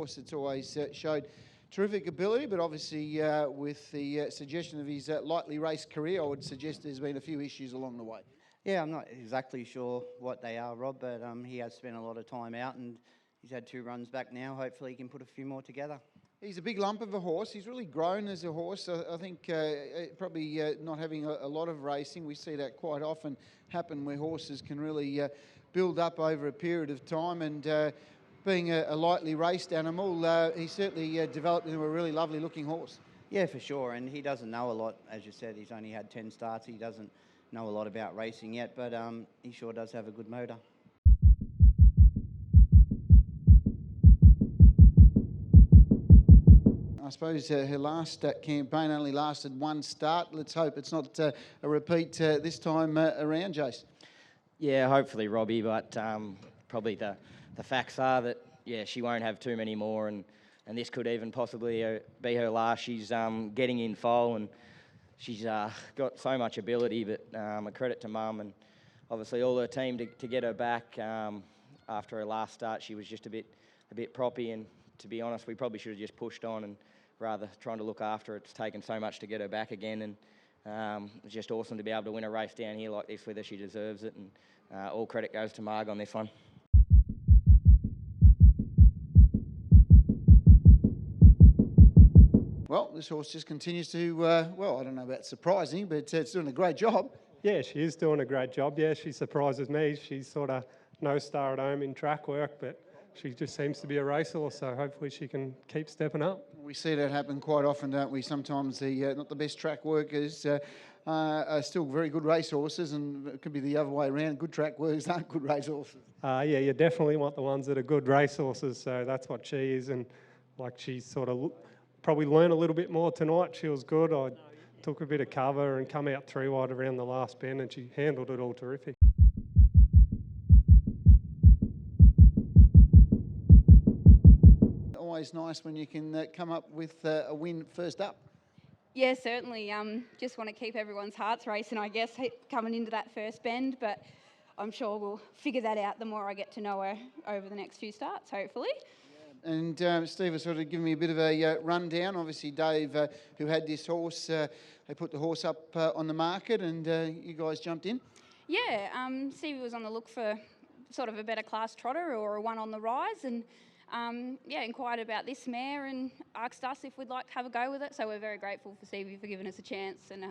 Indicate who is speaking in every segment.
Speaker 1: horse that's always showed terrific ability, but obviously with the suggestion of his lightly raced career, I would suggest there's been a few issues along the way.
Speaker 2: Yeah, I'm not exactly sure what they are, Rob, but he has spent a lot of time out and he's had 2 runs back now. Hopefully he can put a few more together.
Speaker 1: He's a big lump of a horse. He's really grown as a horse. I think probably not having a lot of racing. We see that quite often happen where horses can really build up over a period of time. And being a lightly raced animal, he certainly developed into a really lovely looking horse.
Speaker 2: Yeah, for sure. And he doesn't know a lot. As you said, he's only had 10 starts. He doesn't know a lot about racing yet, but he sure does have a good motor.
Speaker 1: I suppose her last campaign only lasted 1 start. Let's hope it's not a repeat this time around, Jace.
Speaker 3: Yeah, hopefully, Robbie, but probably the facts are that, yeah, she won't have too many more, and this could even possibly be her last. She's getting in foal, and she's got so much ability, but a credit to Mum and obviously all her team to get her back. After her last start, she was just a bit proppy, and to be honest, we probably should have just pushed on and rather trying to look after her. It's taken so much to get her back again, and it's just awesome to be able to win a race down here like this with her. She deserves it, and all credit goes to Marg on this one.
Speaker 1: Well, this horse just continues to, well, I don't know about surprising, but it's doing a great job.
Speaker 4: Yeah, she is doing a great job. Yeah, she surprises me. She's sort of no star at home in track work, but she just seems to be a racehorse, so hopefully she can keep stepping up.
Speaker 1: We see that happen quite often, don't we? Sometimes the not the best track workers are still very good racehorses, and it could be the other way around. Good track workers aren't good racehorses.
Speaker 4: Yeah, you definitely want the ones that are good racehorses, so that's what she is. And like she sort of probably learned a little bit more tonight. She was good. I took a bit of cover and come out 3 wide around the last bend, and she handled it all terrific.
Speaker 1: Always nice when you can come up with a win first up.
Speaker 5: Yeah, certainly. Just want to keep everyone's hearts racing, I guess, coming into that first bend, but I'm sure we'll figure that out the more I get to know her over the next few starts, hopefully.
Speaker 1: And Steve has sort of given me a bit of a rundown. Obviously, Dave, who had this horse, they put the horse up on the market, and you guys jumped in.
Speaker 5: Yeah, Stevie was on the look for sort of a better class trotter or a one on the rise, and inquired about this mare and asked us if we'd like to have a go with it. So we're very grateful for Stevie for giving us a chance, and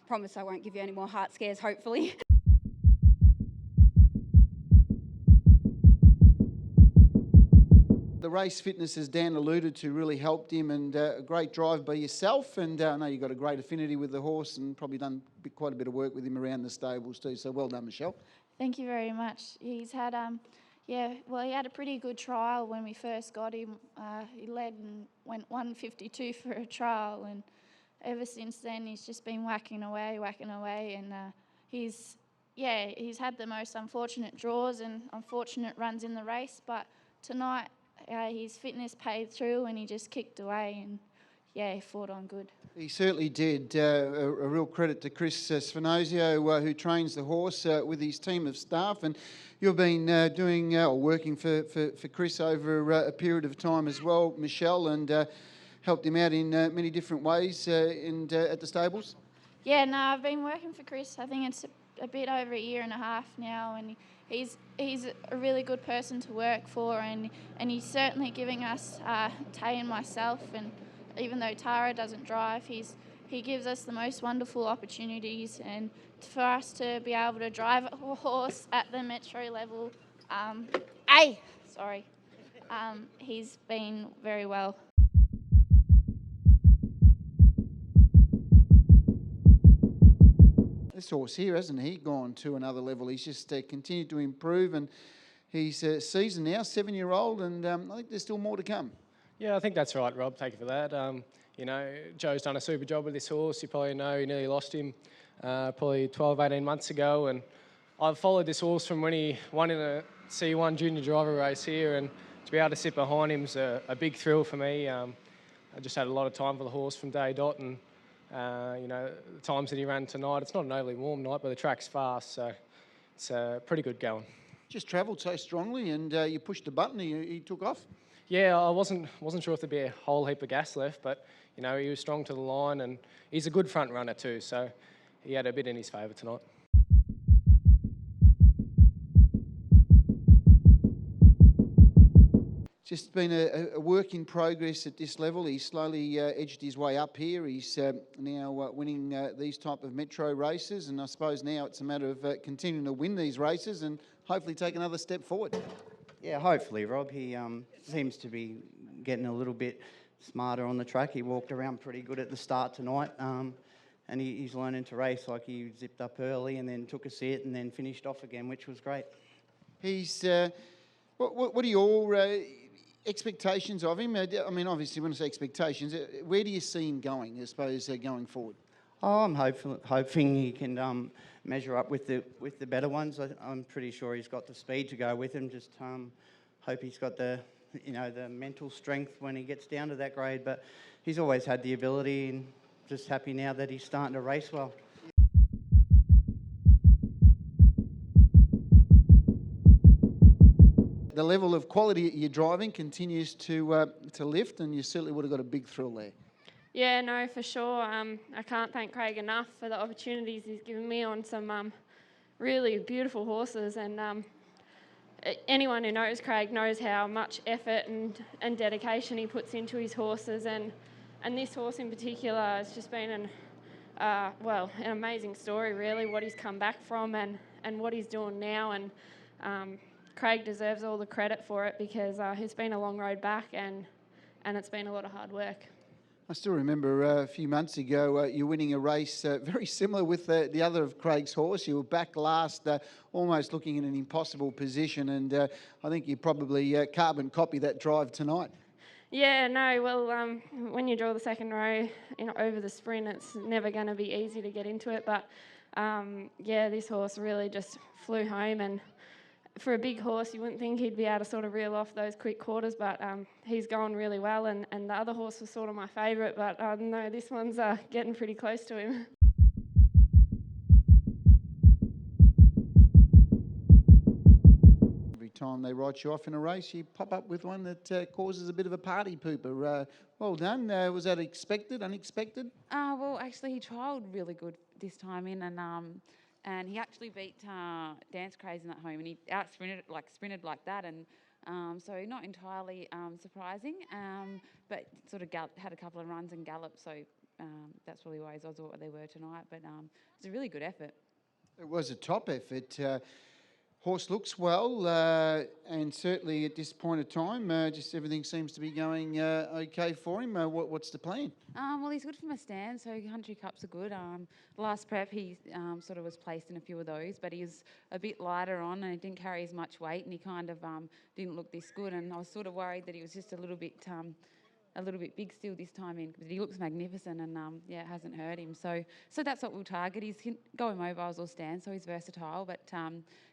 Speaker 5: promise I won't give you any more heart scares, hopefully.
Speaker 1: The race fitness, as Dan alluded to, really helped him, and a great drive by yourself. And I know you've got a great affinity with the horse and probably done quite a bit of work with him around the stables too. So well done, Michelle.
Speaker 6: Thank you very much. He's had, he had a pretty good trial when we first got him. He led and went 152 for a trial, and ever since then he's just been whacking away, and he's had the most unfortunate draws and unfortunate runs in the race, but tonight his fitness paid through and he just kicked away, and he fought on good.
Speaker 1: He certainly did. A real credit to Chris Sfinozio, who trains the horse with his team of staff. And you've been working for Chris over a period of time as well, Michelle, and helped him out in many different ways at the stables.
Speaker 6: Yeah, no, I've been working for Chris. I think it's a bit over 1.5 years now, and he's a really good person to work for, and he's certainly giving us, Tay and myself, and even though Tara doesn't drive, he gives us the most wonderful opportunities, and for us to be able to drive a horse at the metro level, he's been very well.
Speaker 1: This horse here, hasn't he, gone to another level? He's just continued to improve, and he's seasoned now, 7-year-old, and I think there's still more to come.
Speaker 7: Yeah, I think that's right, Rob. Thank you for that. Joe's done a super job with this horse. You probably know he nearly lost him probably 12, 18 months ago. And I've followed this horse from when he won in a C1 junior driver race here. And to be able to sit behind him's a big thrill for me. I just had a lot of time for the horse from day dot. And, the times that he ran tonight, it's not an overly warm night, but the track's fast. So it's pretty good going.
Speaker 1: Just travelled so strongly, and you pushed the button, he took off.
Speaker 7: Yeah, I wasn't sure if there'd be a whole heap of gas left, but you know, he was strong to the line, and he's a good front runner too, so he had a bit in his favour tonight.
Speaker 1: Just been a work in progress at this level. He's slowly edged his way up here. He's now winning these type of metro races, and I suppose now it's a matter of continuing to win these races and hopefully take another step forward.
Speaker 2: Yeah, hopefully, Rob. He seems to be getting a little bit smarter on the track. He walked around pretty good at the start tonight, and he's learning to race. Like, he zipped up early and then took a sit and then finished off again, which was great.
Speaker 1: He's what are your expectations of him? I mean, obviously, when I say expectations, where do you see him going, I suppose, going forward?
Speaker 2: Oh, I'm hoping he can measure up with the better ones. I'm pretty sure he's got the speed to go with him. Just hope he's got the mental strength when he gets down to that grade. But he's always had the ability, and just happy now that he's starting to race well.
Speaker 1: The level of quality that you're driving continues to lift, and you certainly would have got a big thrill there.
Speaker 8: Yeah, no, for sure. I can't thank Craig enough for the opportunities he's given me on some really beautiful horses. And anyone who knows Craig knows how much effort and dedication he puts into his horses. And this horse in particular has just been an amazing story, really, what he's come back from and what he's doing now. And Craig deserves all the credit for it, because it's been a long road back and it's been a lot of hard work.
Speaker 1: I still remember a few months ago you winning a race very similar with the other of Craig's horse. You were back last, almost looking in an impossible position, and I think you probably carbon copy that drive tonight.
Speaker 8: Yeah, no, well, when you draw the second row over the sprint, it's never going to be easy to get into it. But, this horse really just flew home, and for a big horse, you wouldn't think he'd be able to sort of reel off those quick quarters, but he's going really well, and the other horse was sort of my favourite, but no, this one's getting pretty close to him.
Speaker 1: Every time they write you off in a race, you pop up with one that causes a bit of a party pooper. Well done. Was that expected, unexpected?
Speaker 9: Well, actually, he trialled really good this time in, and he actually beat Dance Craze in that home, and he sprinted like that, and so not entirely surprising, but sort of had a couple of runs and galloped, so that's probably why his odds were what they were tonight. But it's a really good effort.
Speaker 1: It was a top effort. Horse looks well, and certainly at this point of time, just everything seems to be going okay for him. What's the plan?
Speaker 9: Well, he's good from a stand, so country cups are good. Last prep, he sort of was placed in a few of those, but he was a bit lighter on, and he didn't carry as much weight, and he kind of didn't look this good. And I was sort of worried that he was just a little bit big still this time in, but he looks magnificent, and it hasn't hurt him. So that's what we'll target. He's go mobiles or stand, so he's versatile, but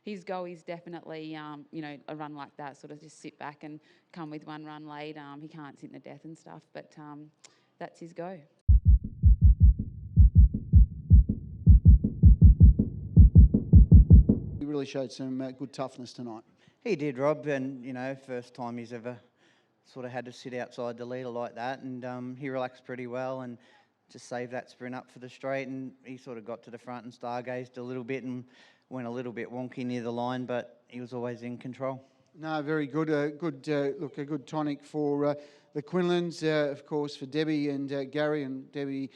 Speaker 9: his go is definitely a run like that, sort of just sit back and come with one run late. He can't sit in the death and stuff, but that's his go.
Speaker 1: He really showed some good toughness tonight.
Speaker 2: He did, Rob, and first time he's ever sort of had to sit outside the leader like that, and he relaxed pretty well and just saved that sprint up for the straight, and he sort of got to the front and stargazed a little bit and went a little bit wonky near the line, but he was always in control.
Speaker 1: No, very good. A good tonic for the Quinlans, of course, for Debbie and Gary, and Debbie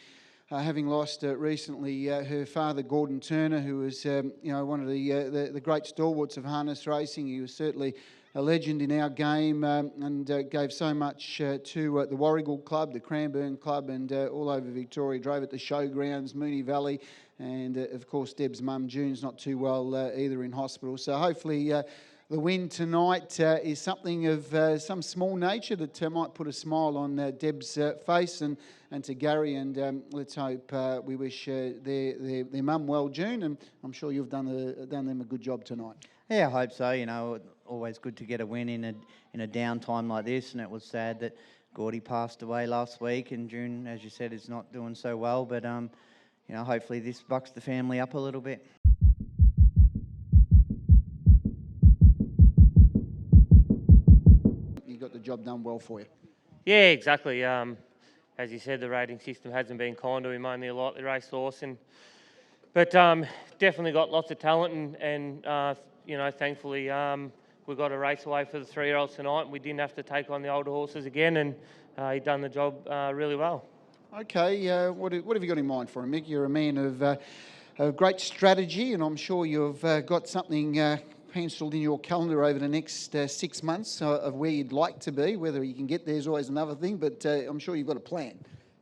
Speaker 1: having lost recently her father, Gordon Turner, who was one of the great stalwarts of harness racing. He was certainly a legend in our game, and gave so much to the Warragul Club, the Cranbourne Club, and all over Victoria. Drove at the showgrounds, Moonee Valley, and of course Deb's mum June's not too well either, in hospital. So hopefully the win tonight is something of some small nature that might put a smile on Deb's face, and to Gary, and let's hope we wish their mum well, June, and I'm sure you've done them a good job tonight.
Speaker 2: Yeah, I hope so. Always good to get a win in a downtime like this, and it was sad that Gordy passed away last week, and June, as you said, is not doing so well. But hopefully this bucks the family up a little bit.
Speaker 1: You got the job job done well for you.
Speaker 10: Yeah, exactly. As you said, the rating system hasn't been kind to him, only a lightly raced horse, but definitely got lots of talent, and you know, thankfully we got a race away for the 3-year-olds tonight, and we didn't have to take on the older horses again, and he done the job really well.
Speaker 1: Okay, what have you got in mind for him, Mick? You're a man of great strategy, and I'm sure you've got something penciled in your calendar over the next 6 months of where you'd like to be. Whether you can get there is always another thing, but I'm sure you've got a plan.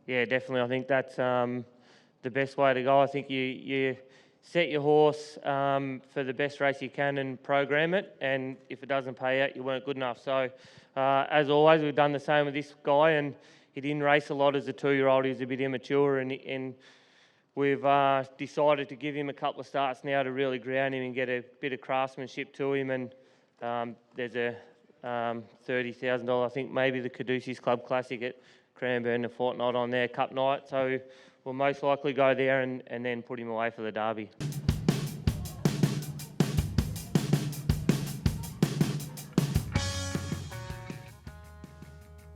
Speaker 10: Yeah, definitely. I think that's the best way to go. I think you set your horse for the best race you can and program it, and if it doesn't pay out, you weren't good enough. So, as always, we've done the same with this guy, and he didn't race a lot as a 2-year-old. He was a bit immature, and we've decided to give him a couple of starts now to really ground him and get a bit of craftsmanship to him. And there's a $30,000, I think maybe the Caduceus Club Classic at Cranbourne a fortnight on there, Cup night. So we'll most likely go there and then put him away for the Derby.